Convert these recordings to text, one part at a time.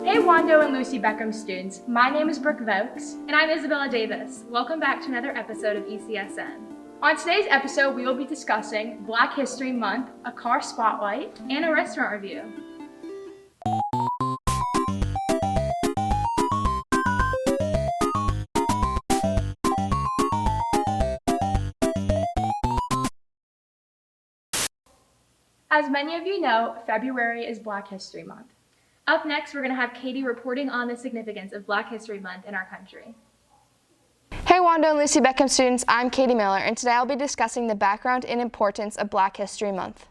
Hey Wando and Lucy Beckham students, my name is Brooke Voakes. And I'm Isabella Davis. Welcome back to another episode of ECSN. On today's episode, we will be discussing Black History Month, a car spotlight, and a restaurant review. As many of you know, February is Black History Month. Up next, we're going to have Katie reporting on the significance of Black History Month in our country. Hey Wando and Lucy Beckham students, I'm Katie Miller, and today I'll be discussing the background and importance of Black History Month.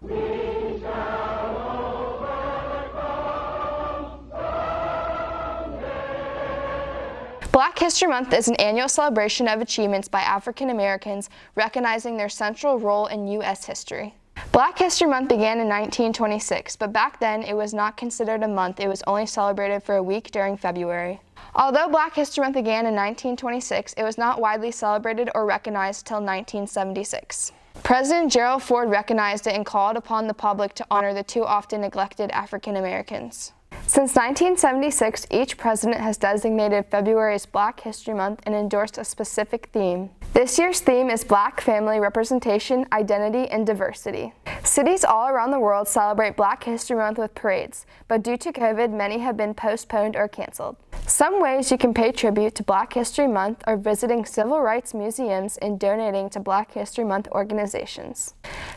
Black History Month is an annual celebration of achievements by African Americans recognizing their central role in U.S. history. Black History Month began in 1926, but back then it was not considered a month. It was only celebrated for a week during February. Although Black History Month began in 1926, it was not widely celebrated or recognized till 1976. President Gerald Ford recognized it and called upon the public to honor the too often neglected African Americans. Since 1976, each president has designated February as Black History Month and endorsed a specific theme. This year's theme is Black family representation, identity, and diversity. Cities all around the world celebrate Black History Month with parades, but due to COVID, many have been postponed or canceled. Some ways you can pay tribute to Black History Month are visiting civil rights museums and donating to Black History Month organizations.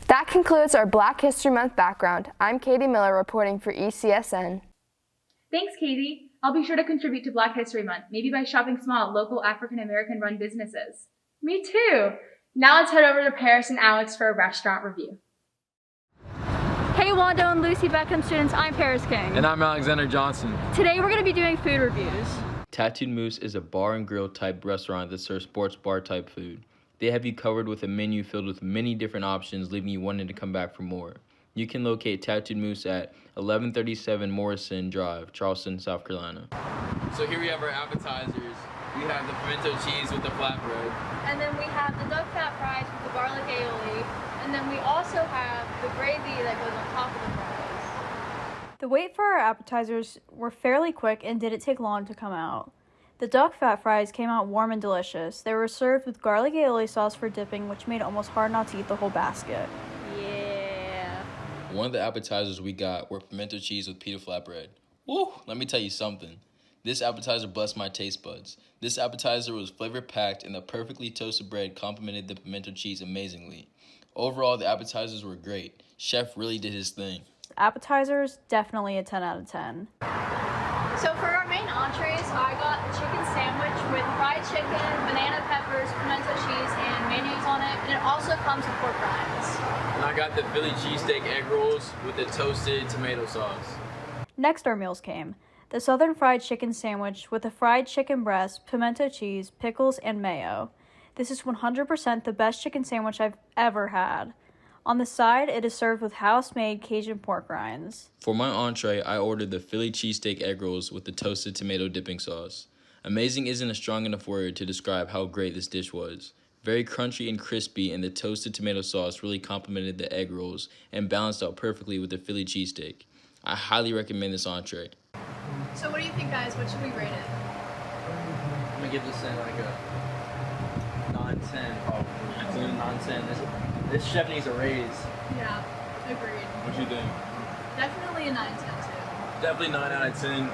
That concludes our Black History Month background. I'm Katie Miller reporting for ECSN. Thanks, Katie. I'll be sure to contribute to Black History Month, maybe by shopping small at local African American run businesses. Me too. Now let's head over to Paris and Alex for a restaurant review. Hey Wando and Lucy Beckham students, I'm Paris King. And I'm Alexander Johnson. Today we're going to be doing food reviews. Tattooed Moose is a bar and grill type restaurant that serves sports bar type food. They have you covered with a menu filled with many different options, leaving you wanting to come back for more. You can locate Tattooed Moose at 1137 Morrison Drive, Charleston, South Carolina. So here we have our appetizers. We have the pimento cheese with the flatbread. And then we have the duck fat fries with the garlic aioli. And then we also have the gravy that goes on top of the fries. The wait for our appetizers were fairly quick and didn't take long to come out. The duck fat fries came out warm and delicious. They were served with garlic aioli sauce for dipping, which made it almost hard not to eat the whole basket. One of the appetizers we got were pimento cheese with pita flatbread. Woo! Let me tell you something. This appetizer blessed my taste buds. This appetizer was flavor packed and the perfectly toasted bread complemented the pimento cheese amazingly. Overall, the appetizers were great. Chef really did his thing. Appetizers, definitely a 10 out of 10. So for our main entrees, I got the chicken sandwich with fried chicken, banana peppers, pimento cheese, and mayonnaise on it. And it also comes with pork rinds. And I got the Philly cheesesteak egg rolls with the toasted tomato sauce. Next, our meals came. The Southern fried chicken sandwich with a fried chicken breast, pimento cheese, pickles, and mayo. This is 100% the best chicken sandwich I've ever had. On the side, it is served with house-made Cajun pork rinds. For my entree, I ordered the Philly cheesesteak egg rolls with the toasted tomato dipping sauce. Amazing isn't a strong enough word to describe how great this dish was. Very crunchy and crispy, and the toasted tomato sauce really complemented the egg rolls and balanced out perfectly with the Philly cheesesteak. I highly recommend this entree. So what do you think, guys? What should we rate it? I'm gonna give this in like a 9-10 probably. It's a 9-10. This chef needs a raise. Yeah, agreed. What you think? Definitely a 9-10 too. Definitely 9 out of 10.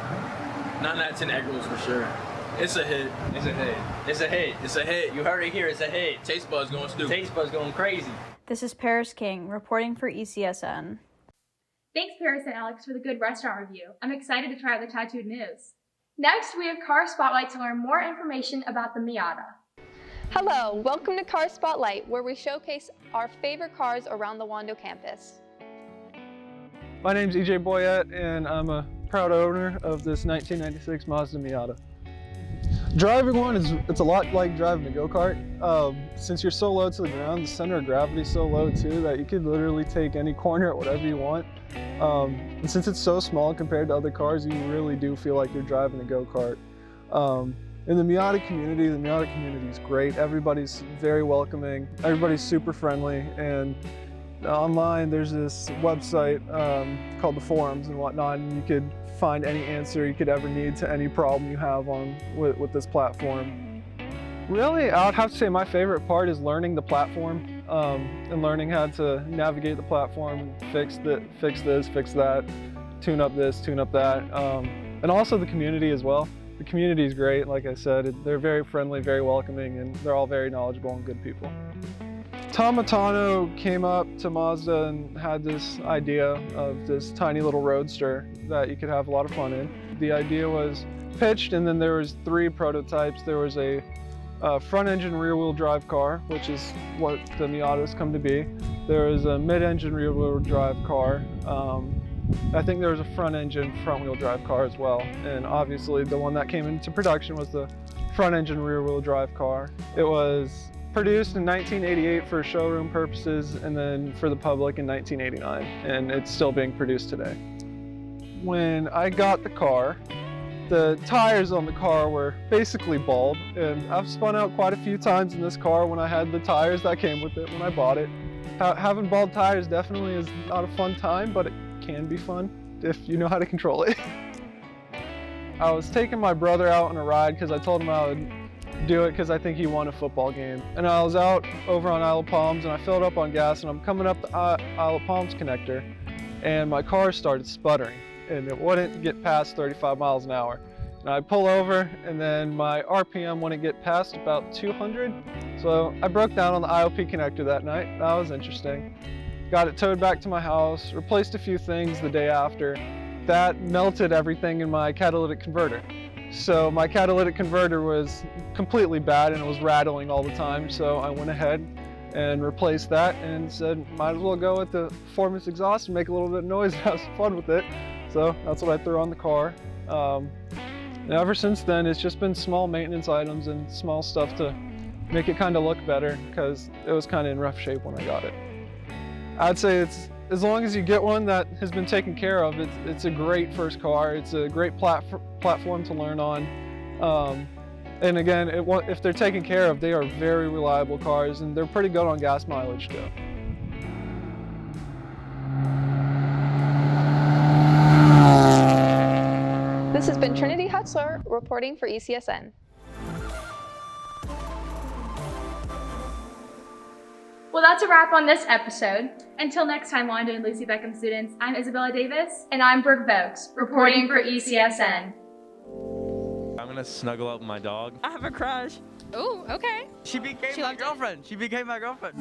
9 out of 10 egg rolls for sure. It's a hit. It's a hit. It's a hit. It's a hit. You heard it here. It's a hit. Taste buds going stupid. Taste buds going crazy. This is Paris King, reporting for ECSN. Thanks, Paris and Alex, for the good restaurant review. I'm excited to try out the Tattooed Moose. Next, we have Car Spotlight to learn more information about the Miata. Hello, welcome to Car Spotlight, where we showcase our favorite cars around the Wando campus. My name's EJ Boyet, and I'm a proud owner of this 1996 Mazda Miata. Driving one it's a lot like driving a go-kart. Since you're so low to the ground, the center of gravity is so low too that you could literally take any corner at whatever you want. And since it's so small compared to other cars, you really do feel like you're driving a go-kart. In the Miata community is great. Everybody's very welcoming. Everybody's super friendly, and Online, there's this website called the forums and whatnot, and you could find any answer you could ever need to any problem you have with this platform. Really, I would have to say my favorite part is learning the platform and learning how to navigate the platform, fix this, fix that, tune up this, tune up that, and also the community as well. The community is great, like I said. They're very friendly, very welcoming, and they're all very knowledgeable and good people. Tom Matano came up to Mazda and had this idea of this tiny little roadster that you could have a lot of fun in. The idea was pitched, and then there was 3 prototypes. There was a front-engine rear-wheel drive car, which is what the Miatas come to be. There was a mid-engine rear-wheel drive car. I think there was a front-engine front-wheel drive car as well. And obviously the one that came into production was the front-engine rear-wheel drive car. It was produced in 1988 for showroom purposes and then for the public in 1989, and it's still being produced today. When I got the car, the tires on the car were basically bald, and I've spun out quite a few times in this car when I had the tires that came with it when I bought it. Having bald tires definitely is not a fun time, but it can be fun if you know how to control it. I was taking my brother out on a ride because I told him I would do it because I think he won a football game. And I was out over on Isle of Palms and I filled up on gas and I'm coming up the Isle of Palms connector and my car started sputtering and it wouldn't get past 35 miles an hour. And I pull over and then my RPM wouldn't get past about 200. So I broke down on the IOP connector that night. That was interesting. Got it towed back to my house, replaced a few things the day after. That melted everything in my catalytic converter. So my catalytic converter was completely bad and it was rattling all the time. So I went ahead and replaced that and said, might as well go with the performance exhaust and make a little bit of noise and have some fun with it. So that's what I threw on the car. And ever since then, it's just been small maintenance items and small stuff to make it kind of look better because it was kind of in rough shape when I got it. I'd say it's, as long as you get one that has been taken care of, it's a great first car. It's a great platform to learn on. And again, if they're taken care of, they are very reliable cars and they're pretty good on gas mileage too. This has been Trinity Hutzler reporting for ECSN. Well, that's a wrap on this episode. Until next time, Wando and Lucy Beckham students, I'm Isabella Davis. And I'm Brooke Voakes, reporting for ECSN. I'm gonna snuggle up with my dog. I have a crush. Ooh, okay. She became my girlfriend. She became my girlfriend.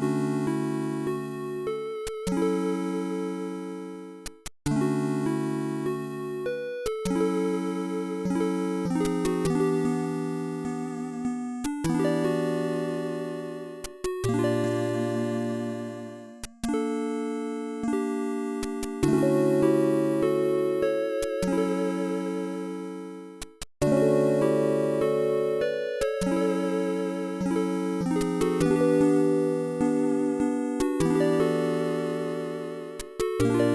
Thank you.